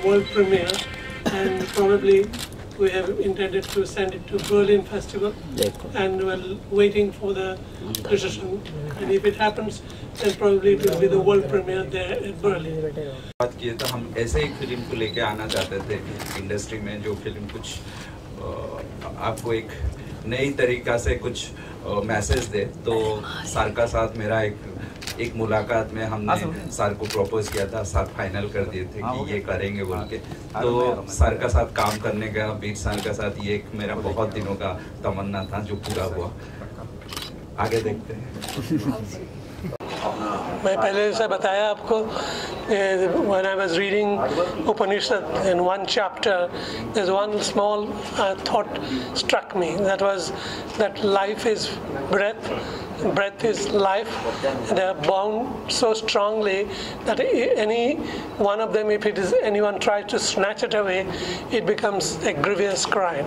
world premiere, and probably we have intended to send it to Berlin Festival, and we're waiting for the decision. And if it happens, then probably it will be the world premiere there at Berlin. बात किए तो हम ऐसे एक film को लेके आना चाहते थे इंडस्ट्री में, जो फिल्म कुछ आपको एक नई तरीका से कुछ मैसेज दे। तो सर का साथ मेरा एक मुलाकात में हमने सर को प्रपोज किया था, सर फाइनल कर दिए थे कि ये करेंगे बोल के। तो सर का साथ काम करने का, बीर सर का साथ, ये एक मेरा बहुत दिनों का तमन्ना था जो पूरा हुआ। आगे देखते हैं। मैं पहले से बताया आपको, when I was reading Upanishad in one chapter, there's one small thought struck me. That was that life is breath, breath is life. They are bound so strongly that any one of them, if it is anyone tries to snatch it away, it becomes a grievous crime.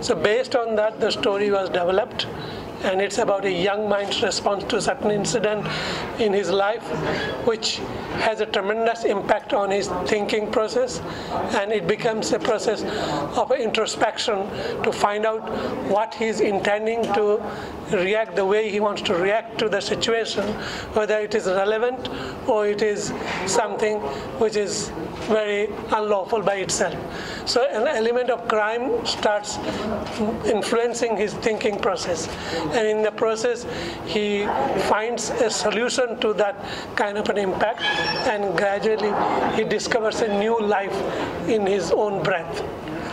So based on that, the story was developed. And it's about a young mind's response to a certain incident in his life, which has a tremendous impact on his thinking process, and it becomes a process of introspection to find out what he's intending to react, the way he wants to react to the situation, whether it is relevant or it is something which is very unlawful by itself. So an element of crime starts influencing his thinking process, and in the process he finds a solution to that kind of an impact, and gradually he discovers a new life in his own breath.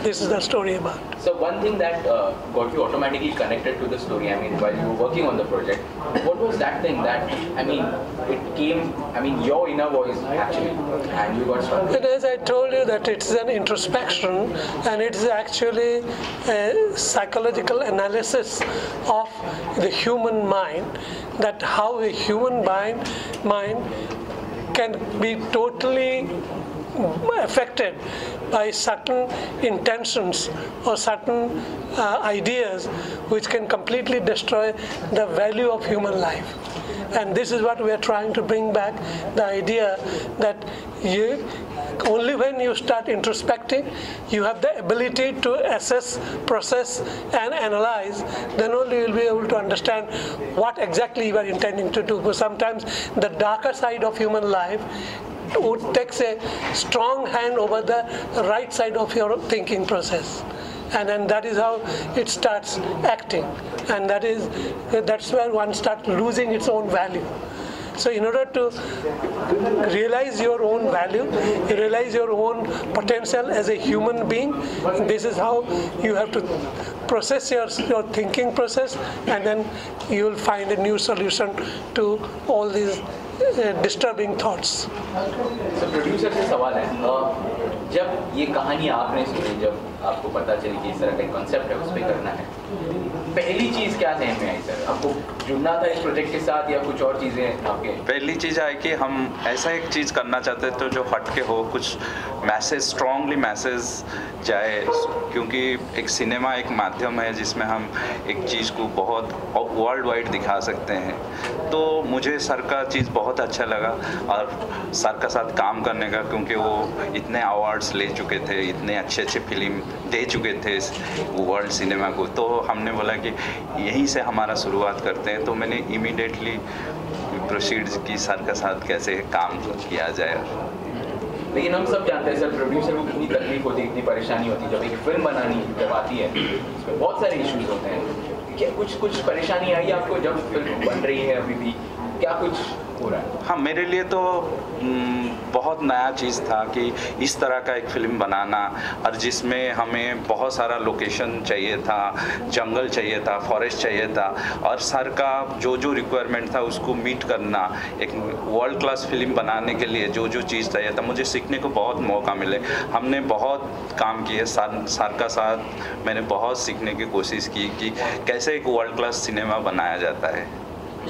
This is the story about. So one thing that got you automatically connected to the story, I mean, while you were working on the project, what was that thing that, I mean, it came, I mean, your inner voice actually, and you got struck? But as I told you, that it's an introspection, and it's actually a psychological analysis of the human mind, that how a human mind can be totally affected by certain intentions or certain ideas which can completely destroy the value of human life. And this is what we are trying to bring back, the idea that only when you start introspecting, you have the ability to assess, process and analyze, then only you will be able to understand what exactly you are intending to do. Because sometimes the darker side of human life takes a strong hand over the right side of your thinking process, and then that is how it starts acting, and that's where one starts losing its own value. So in order to realize your own value, realize your own potential as a human being, this is how you have to process your thinking process, and then you will find a new solution to all these disturbing thoughts. So producer से सवाल है, जब ये कहानी आपने सुनी, जब आपको पता चली कि इस तरह का कॉन्सेप्ट है, उस पर करना है, पहली चीज़ क्या ध्यान में आई सर? आपको जुड़ना था इस प्रोजेक्ट के साथ या कुछ और चीज़ें आपके? पहली चीज़ आई कि हम ऐसा एक चीज़ करना चाहते थे जो हट के हो, कुछ मैसेज, स्ट्रॉन्गली मैसेज जाए, क्योंकि एक सिनेमा एक माध्यम है जिसमें हम एक चीज़ को बहुत वर्ल्ड वाइड दिखा सकते हैं। तो मुझे सर का चीज़ बहुत अच्छा लगा, और सर का साथ काम करने का, क्योंकि वो इतने अवार्ड्स ले चुके थे, इतने अच्छे फिल्म दे चुके थे वर्ल्ड सिनेमा को। तो हमने बोला कि यहीं से हमारा शुरुआत करते हैं। तो मैंने इमीडिएटली प्रोसीड्स की सर का साथ कैसे काम किया जाए। लेकिन हम सब जानते हैं सर, प्रोड्यूसर को कितनी तकलीफ होती है, कितनी परेशानी होती है जब एक फिल्म बनानी जब आती है, इसमें बहुत सारे इश्यूज होते हैं। क्या कुछ परेशानी आई आपको जब फिल्म बन रही है? अभी भी क्या कुछ हो रहा है? हाँ, मेरे लिए तो बहुत नया चीज़ था कि इस तरह का एक फ़िल्म बनाना, और जिसमें हमें बहुत सारा लोकेशन चाहिए था, जंगल चाहिए था, फॉरेस्ट चाहिए था, और सर का जो रिक्वायरमेंट था उसको मीट करना। एक वर्ल्ड क्लास फिल्म बनाने के लिए जो चीज़ चाहिए था, मुझे सीखने को बहुत मौका मिले। हमने बहुत काम किए सर का साथ, मैंने बहुत सीखने की कोशिश की कि कैसे एक वर्ल्ड क्लास सिनेमा बनाया जाता है।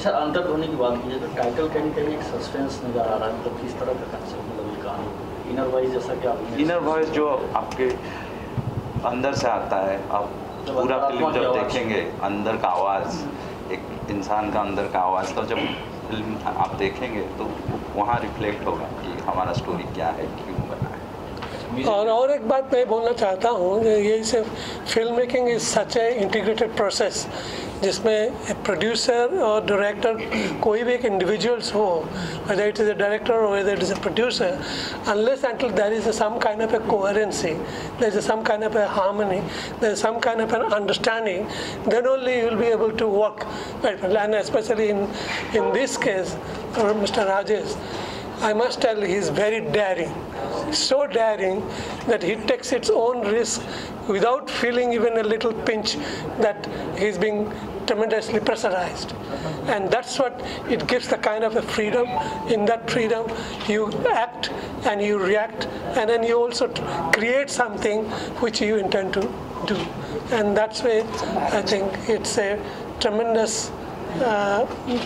सर, अंतर्ध्वनि की बात कीजिए तो टाइटल कहीं एक सस्पेंस नज़र आ रहा है, मतलब किस तरह का कंसेप्ट, मतलब ये कहानी इनर वॉइस जैसा कि आप इनर वॉइस जो आपके अंदर से आता है, आप पूरा फिल्म जब देखेंगे, अंदर का आवाज़, एक इंसान का अंदर का आवाज़, तो जब फिल्म आप देखेंगे तो वहाँ रिफ्लेक्ट होगा कि हमारा स्टोरी क्या है, क्यों बना है। और एक बात मैं बोलना चाहता हूँ, ये सिर्फ film making is such A integrated process जिसमें प्रोड्यूसर और डायरेक्टर कोई भी एक इंडिविजुअल्स हो, whether it is a director or whether it is a producer, unless until there is some kind of a coherency, there is some kind of a harmony, there is some kind of an understanding, then only you will be able to work. And especially in this case, Mr. Rajesh, I must tell he is very daring, so daring that he takes its own risk without feeling even a little pinch that he's being tremendously pressurized. And that's what it gives the kind of a freedom. In that freedom, you act and you react, and then you also create something which you intend to do. And that's why I think it's a tremendous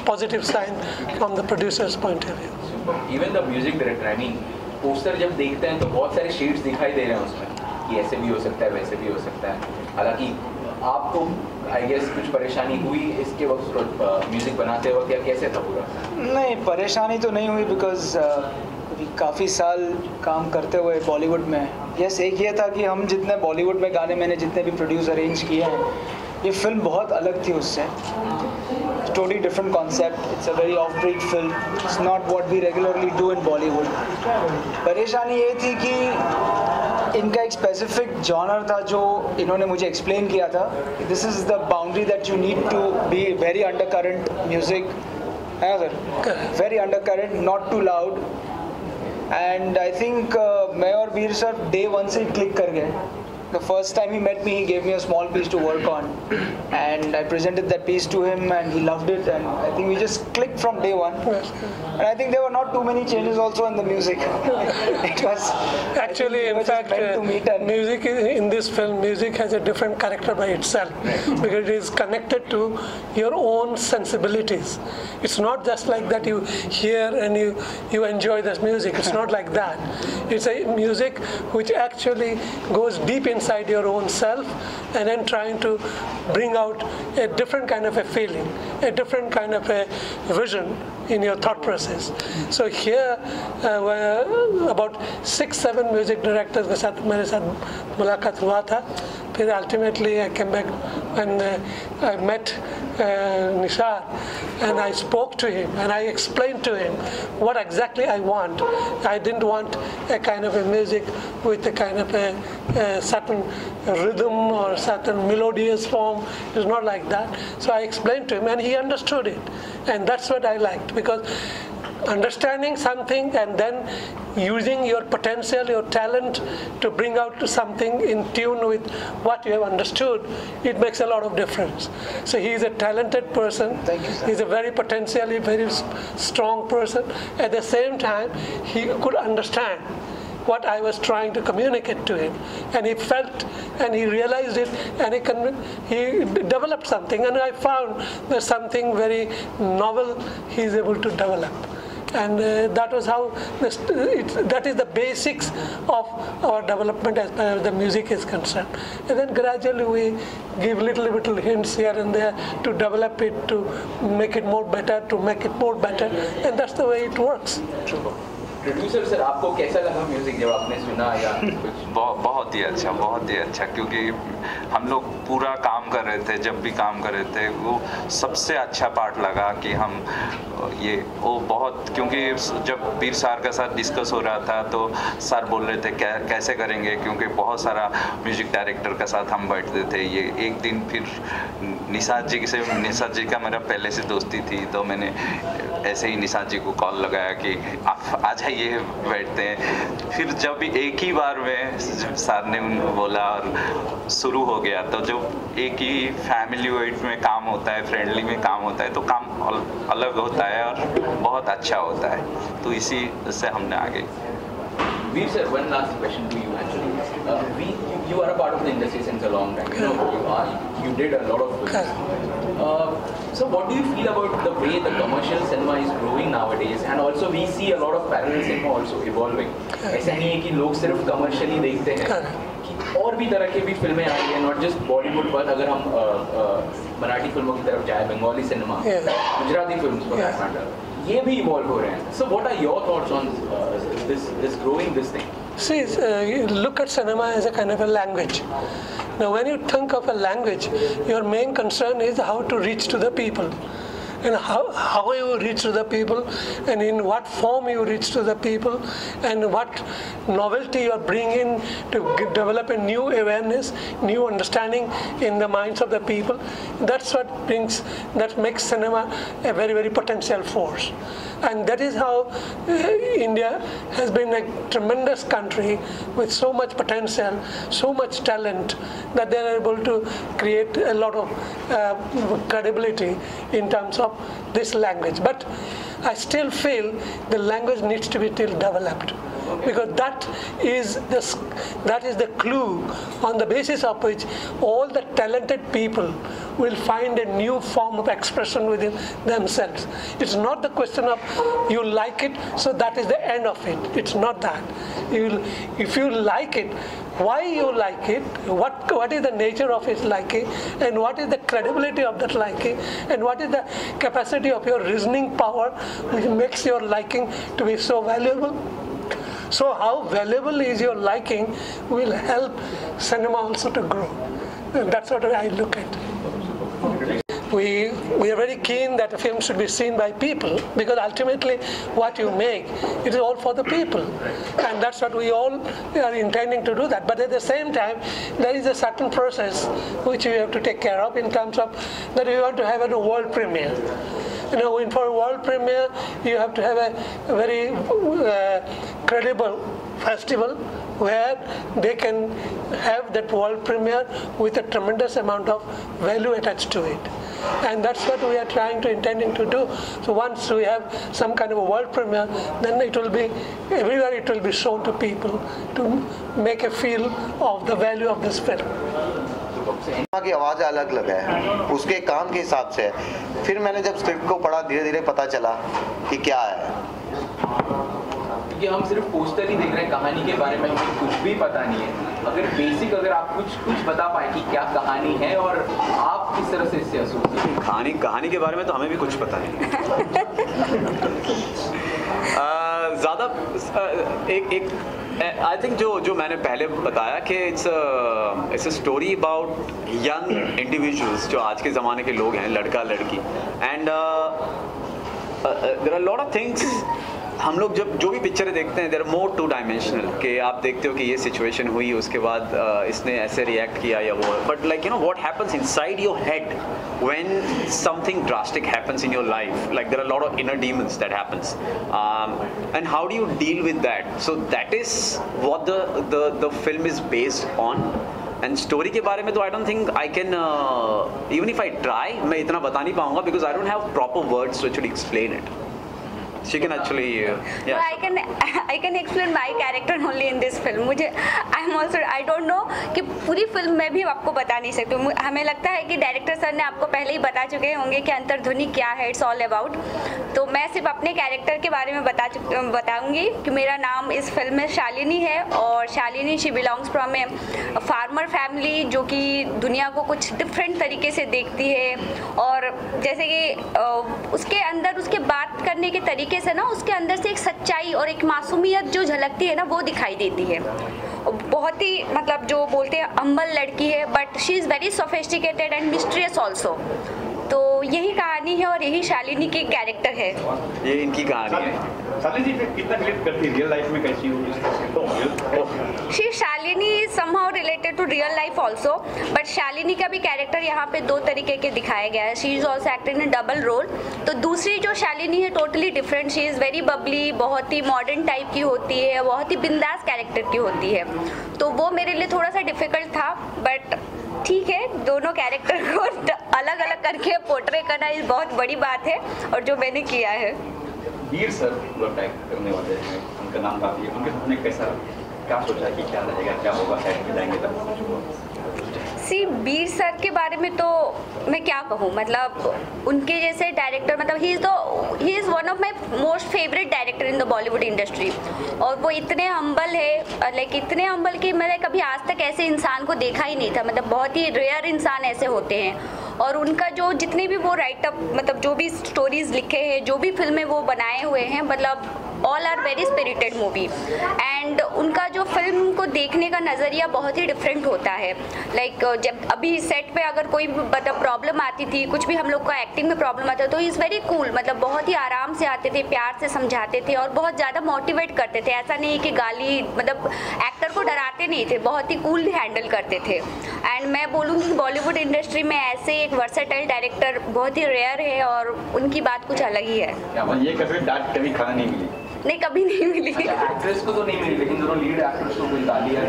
positive sign from the producer's point of view. Even the music director, I mean, poster जब देखते हैं तो बहुत सारे shades दिखाई दे रहे हैं उसमें कि ऐसे भी हो सकता है, वैसे भी हो सकता है. हालांकि आपको आई गेस कुछ परेशानी हुई इसके वक्त म्यूजिक बनाते वक्त, या कैसे था पूरा? नहीं, परेशानी तो नहीं हुई बिकॉज काफ़ी साल काम करते हुए बॉलीवुड में. यस, एक ये था कि हम जितने बॉलीवुड में गाने मैंने जितने भी प्रोड्यूस अरेंज किए हैं, ये फिल्म बहुत अलग थी उससे. Totally different concept. It's a very off-beat film. It's not what we regularly do in Bollywood. परेशानी ये थी कि इनका एक specific genre था जो इन्होंने मुझे explain किया था. This is the boundary that you need to be very undercurrent music. है ना sir? Very undercurrent, not too loud. And I think मैं और वीर सर day one से click कर गए. The first time he met me, he gave me a small piece to work on, and I presented that piece to him, and he loved it, and I think we just clicked from day one. And I think there were not too many changes also in the music. It was actually, in fact, music in this film, music has a different character by itself because it is connected to your own sensibilities. It's not just like that you hear and you enjoy this music. It's not like that. It's a music which actually goes deep inside your own self and then trying to bring out a different kind of a feeling, a different kind of a vision in your thought process. So here were about 6-7 music directors के साथ मेरे साथ मुलाकात हुआ था. फिर ultimately I came back and I met Nishar and I spoke to him and I explained to him what exactly I want. I didn't want a kind of a music with a kind of a certain rhythm or certain melodious form. It was not like that. So I explained to him and he understood it, and that's what I liked, because understanding something and then using your potential, your talent to bring out something in tune with what you have understood, it makes a lot of difference. So he is a talented person. Thank you, sir. He's a very potentially very strong person. At the same time, he could understand what I was trying to communicate to him, and he felt and he realized it, and he developed something, and I found there's something very novel he's able to develop. And that was how that is the basics of our development as far as the music is concerned. And then gradually we give little hints here and there to develop it, to make it more better, and that's the way it works. Producer sir, आपको कैसा लगा music जब आपने सुना या कुछ? बहुत ही अच्छा, क्योंकि हम लोग पूरा काम कर रहे थे. जब भी काम कर रहे थे वो सबसे अच्छा पार्ट लगा कि हम ये वो बहुत, क्योंकि जब वीर सर के साथ डिस्कस हो रहा था तो सर बोल रहे थे कैसे करेंगे, क्योंकि बहुत सारा म्यूजिक डायरेक्टर के साथ हम बैठते थे. ये एक दिन फिर निशात जी का मेरा पहले से दोस्ती थी, तो मैंने ऐसे ही निशात जी को कॉल लगाया कि आप आ जाइए बैठते हैं. फिर जब एक ही बार में सर ने उनको बोला और शुरू हो गया, तो जो एक ही फैमिली वेट में काम होता है, फ्रेंडली में काम होता है, तो काम अलग होता है और बहुत अच्छा होता है. तो इसी से हमने आगे. Veer sir, one last question to you actually. You are a part of the industry since a long time. You did a lot of films. So what do you feel about the way the commercial cinema is growing nowadays, and also we see a lot of parallel cinema also evolving. ऐसा नहीं है कि लोग सिर्फ commercially देखते हैं, कि और भी तरह की भी फिल्में आई हैं, not just Bollywood, but अगर हम मराठी फिल्मों की तरफ जाए, Bengali cinema, Gujarati films for that matter, ये भी इवॉल्व हो रहे हैं. So what are your thoughts on this growing this thing? See, you look at cinema as a kind of a language. Now, when you think of a language, your main concern is how to reach to the people. And how you reach to the people, and in what form you reach to the people, and what novelty you are bringing to develop a new awareness, new understanding in the minds of the people. That's what makes cinema a very, very potential force. And that is how India has been a tremendous country with so much potential, so much talent, that they are able to create a lot of credibility in terms of this language. But I still feel the language needs to be still developed, because that is the clue on the basis of which all the talented people will find a new form of expression within themselves. It's not the question of you like it, so that is the end of it. It's not that. If you like it, why you like it, what is the nature of its liking, and what is the credibility of that liking, and what is the capacity of your reasoning power which makes your liking to be so valuable. So how valuable is your liking will help cinema also to grow. And that's what I look at. We are very keen that a film should be seen by people, because ultimately what you make, it is all for the people, and that's what we all are intending to do that. But at the same time, there is a certain process which we have to take care of in terms of that we want to have a world premiere. You know, for a world premiere, you have to have a very credible festival where they can have that world premiere with a tremendous amount of value attached to it. And that's what we are intending to do. So once we have some kind of a world premiere, then it will be everywhere, it will be shown to people to make a feel of the value of this film. की आवाज़ अलग अलग है, उसके काम के हिसाब से। फिर मैंने जब स्क्रिप्ट को पढ़ा, धीरे धीरे पता चला कि क्या है। क्योंकि हम सिर्फ पोस्टर ही देख रहे हैं, कहानी के बारे में हमें कुछ भी पता नहीं है। अगर आप कुछ बता पाए कि क्या कहानी है और आप किस तरह से इससे असोसिएट। कहानी के बारे में तो हमें भी कुछ पता नहीं। ज़्यादा एक आई थिंक जो मैंने पहले बताया कि it's a story about young individuals जो आज के ज़माने के लोग हैं, लड़का लड़की, and there are lot of things. हम लोग जो भी पिक्चरें देखते हैं, there are more two dimensional, कि आप देखते हो कि ये सिचुएशन हुई, उसके बाद इसने ऐसे रिएक्ट किया या वो, but like you know what happens inside your head when something drastic happens in your life, like there are a lot of inner demons that happens, and how do you deal with that? So that is what the film is based on. And story के बारे में तो I don't think I can even if I try, मैं इतना बता नहीं पाऊंगा, because I don't have proper words to actually explain it. She can actually yeah. I can explain my character only in this film. I don't know कि पूरी film में भी आपको बता नहीं सकती हूँ। हमें लगता है कि डायरेक्टर सर ने आपको पहले ही बता चुके होंगे कि अंतर्ध्वनि क्या है, इट्स ऑल अबाउट। तो मैं सिर्फ अपने कैरेक्टर के बारे में बताऊंगी कि मेरा नाम इस फिल्म में शालिनी है, और Shalini she belongs from a farmer family जो कि दुनिया को कुछ डिफरेंट तरीके से देखती है, और जैसे कि उसके अंदर उसके बात करने के तरीके से ना, उसके अंदर से एक सच्चाई और एक मासूमियत जो झलकती है ना, वो दिखाई देती है। बहुत ही मतलब जो बोलते हैं हम्बल लड़की है, but she is very sophisticated and mysterious also. तो यही कहानी है और यही शालिनी की कैरेक्टर है, ये इनकी कहानी है। शालिनी जी कितना रिलेट करती है रियल लाइफ में, कैसी हो? She Shalini is somehow related to real life also, but Shalini का भी कैरेक्टर यहाँ पे दो तरीके के दिखाया गया है। She is also acting in double role. तो दूसरी जो शालिनी है totally different, she is very bubbly, बहुत ही मॉडर्न टाइप की होती है, बहुत ही बिंदास कैरेक्टर की होती है। तो वो मेरे लिए थोड़ा सा डिफिकल्ट था, बट ठीक है, दोनों कैरेक्टर को अलग अलग करके पोर्ट्रे करना इस बहुत बड़ी बात है, और जो मैंने किया है। वीर सर टैग करने वाले हैं, उनका नाम काफ़ी है, उनके सामने कैसा क्या सोचा कि क्या रहेगा, क्या होगा, हेड जाएंगे तब? सी वीर सर के बारे में तो मैं क्या कहूँ, मतलब उनके जैसे डायरेक्टर, मतलब he is one of my most favourite director in the Bollywood industry. और वो इतने हम्बल है, लाइक इतने हम्बल कि मैंने कभी आज तक ऐसे इंसान को देखा ही नहीं था। मतलब बहुत ही रेयर इंसान ऐसे होते हैं। और उनका जो जितने भी वो राइटअप, मतलब जो भी स्टोरीज लिखे हैं, जो भी फिल्में वो बनाए हुए हैं, मतलब all are very spirited movie and उनका जो फिल्म को देखने का नज़रिया बहुत ही डिफरेंट होता है। लाइक जब अभी सेट पे अगर कोई मतलब प्रॉब्लम आती थी, कुछ भी हम लोग को एक्टिंग में प्रॉब्लम आता तो इज़ वेरी कूल, मतलब बहुत ही आराम से आते थे, प्यार से समझाते थे और बहुत ज़्यादा मोटिवेट करते थे। ऐसा नहीं कि गाली, मतलब एक्टर को डराते नहीं थे, बहुत ही कूल हैंडल करते थे। एंड मैं बोलूँगी बॉलीवुड इंडस्ट्री में ऐसे एक वर्सेटाइल डायरेक्टर बहुत ही रेयर है और उनकी बात कुछ अलग ही है। ये कभी डांट कभी खाना नहीं मिली? नहीं, कभी नहीं मिली। एक्ट्रेस को तो नहीं मिली, लेकिन दोनों लीड एक्टर्स को कोई गाली या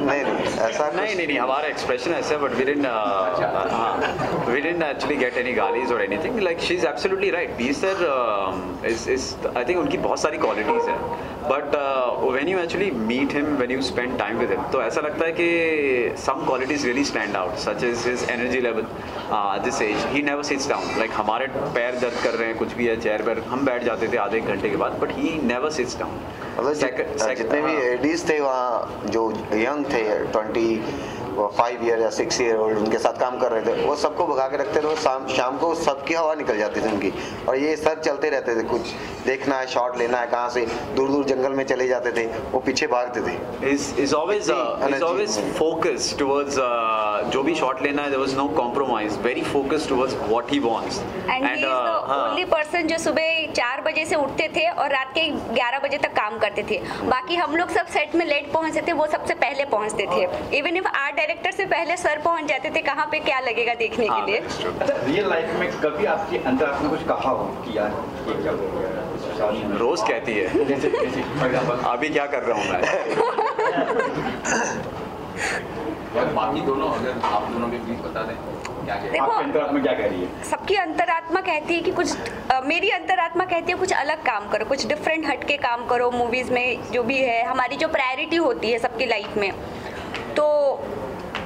नहीं ऐसा नहीं हमारा एक्सप्रेशन ऐसा है, but we didn't actually get any गालीज और anything. Like she is absolutely right. B sir is I think उनकी बहुत सारी क्वालिटीज़ हैं, but when you actually meet him, when you spend time with him, तो ऐसा लगता है कि some qualities really stand out, such is his energy level at this age. He never sits down. Like हमारे पैर दर्द कर रहे हैं, कुछ भी है, चेयर पर हम बैठ जाते थे आधे एक घंटे के बाद, but he never sits down. जितने भी एडीज थे वहाँ जो यंग थे 25 ईयर या 6 ईयर ओल्ड, उनके साथ काम कर रहे थे, वो सबको भगा के रखते थे। वो शाम को सबकी हवा निकल जाती थी उनकी, और ये सर चलते रहते थे, कुछ देखना है, शॉट लेना है, कहाँ से दूर दूर जंगल में चले जाते थे, वो पीछे भागते थे। is always focused towards जो भी शॉट लेना है, there was no compromise, very focused towards what he wants. And he is the only person जो सुबह 4 बजे से उठते थे और रात के 11 बजे तक काम करते थे। बाकी हम लोग सब सेट में लेट पहुंचते थे, वो सबसे पहले पहुंचते थे। इवन इफ आर्ट डायरेक्टर से पहले सर पहुंच जाते थे कहाँ पे क्या लगेगा देखने के लिए। अच्छा, रियल लाइफ में कभी आपके अंदर आपने कुछ कहा हो कि यार ये क्या हो गया? रोज कहती है जैसे फॉर एग्जांपल अभी क्या कर रहा हूँ मैं। और बाकी दोनों, अगर आप दोनों भी प्लीज बता दें क्या देखो, आपकी अंतरात्मा क्या कह रही है? सबकी अंतरात्मा कहती है कि कुछ मेरी अंतरात्मा कहती है कुछ अलग काम करो, कुछ डिफरेंट हट के काम करो। मूवीज़ में जो भी है, हमारी जो प्रायोरिटी होती है सबकी लाइफ में, तो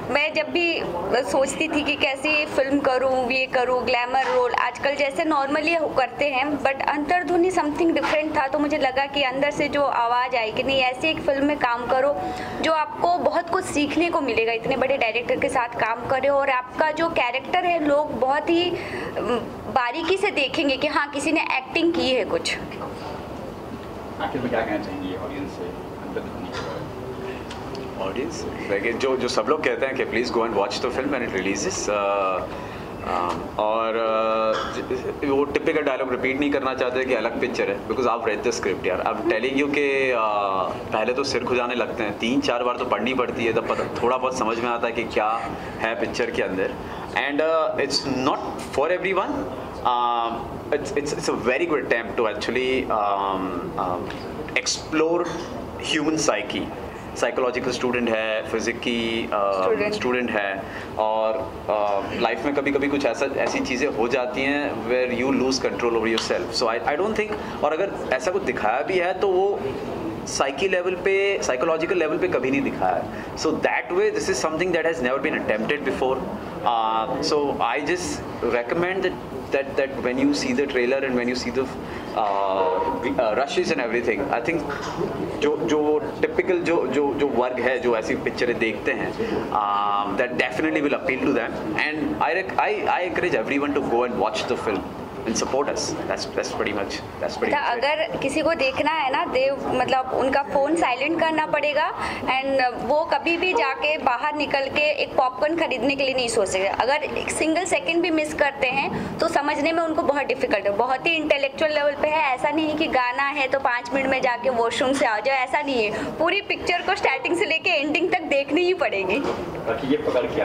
मैं जब भी सोचती थी कि कैसी फिल्म करूं, ये करूं, ग्लैमर रोल आजकल जैसे नॉर्मली करते हैं, बट अंतर्ध्वनि समथिंग डिफरेंट था। तो मुझे लगा कि अंदर से जो आवाज़ आई कि नहीं, ऐसी एक फिल्म में काम करो जो आपको बहुत कुछ सीखने को मिलेगा। इतने बड़े डायरेक्टर के साथ काम करें और आपका जो कैरेक्टर है लोग बहुत ही बारीकी से देखेंगे कि हाँ किसी ने एक्टिंग की है कुछ। आखिर में क्या कहना चाहेंगे ऑडियंस से अंतर्ध्वनि? ऑडियंस लेकिन जो सब लोग कहते हैं कि please go and watch the film and it releases, और वो टिपिकल डायलॉग रिपीट नहीं करना चाहते कि अलग पिक्चर है, बिकॉज आप रेड द स्क्रिप्ट यार। अब टेलिंग यू कि पहले तो सिर खुजाने लगते हैं, 3-4 बार तो पढ़नी पड़ती है, तब पता थोड़ा बहुत समझ में आता है कि क्या है पिक्चर के अंदर। And it's not for every one, it's a very good attempt to actually explore human psyche. Psychological student है, फिजिक की स्टूडेंट है, और लाइफ में कभी कभी कुछ ऐसी चीज़ें हो जाती हैं where you lose control over yourself. So I don't think, और अगर ऐसा कुछ दिखाया भी है तो वो साइकी लेवल पे, साइकोलॉजिकल लेवल पे कभी नहीं दिखाया है। So that way this is something that has never been attempted before. So I just recommend that when you see the trailer and when you see the rushes and everything, I think जो typical जो वर्ग है जो ऐसी पिक्चरें देखते हैं, that definitely will appeal to them, and I encourage everyone to go and watch the film and support us. That's pretty much अगर किसी को देखना है ना, मतलब उनका फ़ोन साइलेंट करना पड़ेगा, एंड वो कभी भी जाके बाहर निकल के एक पॉपकॉर्न खरीदने के लिए नहीं सोच सकते। अगर एक सिंगल सेकंड भी मिस करते हैं तो समझने में उनको बहुत डिफिकल्ट है। बहुत ही इंटेलेक्चुअल लेवल पे है। ऐसा नहीं है कि गाना है तो 5 मिनट में जाके वॉशरूम से आ जाओ, ऐसा नहीं है। पूरी पिक्चर को स्टार्टिंग से लेके एंडिंग तक देखनी ही पड़ेगी। ये पकड़ के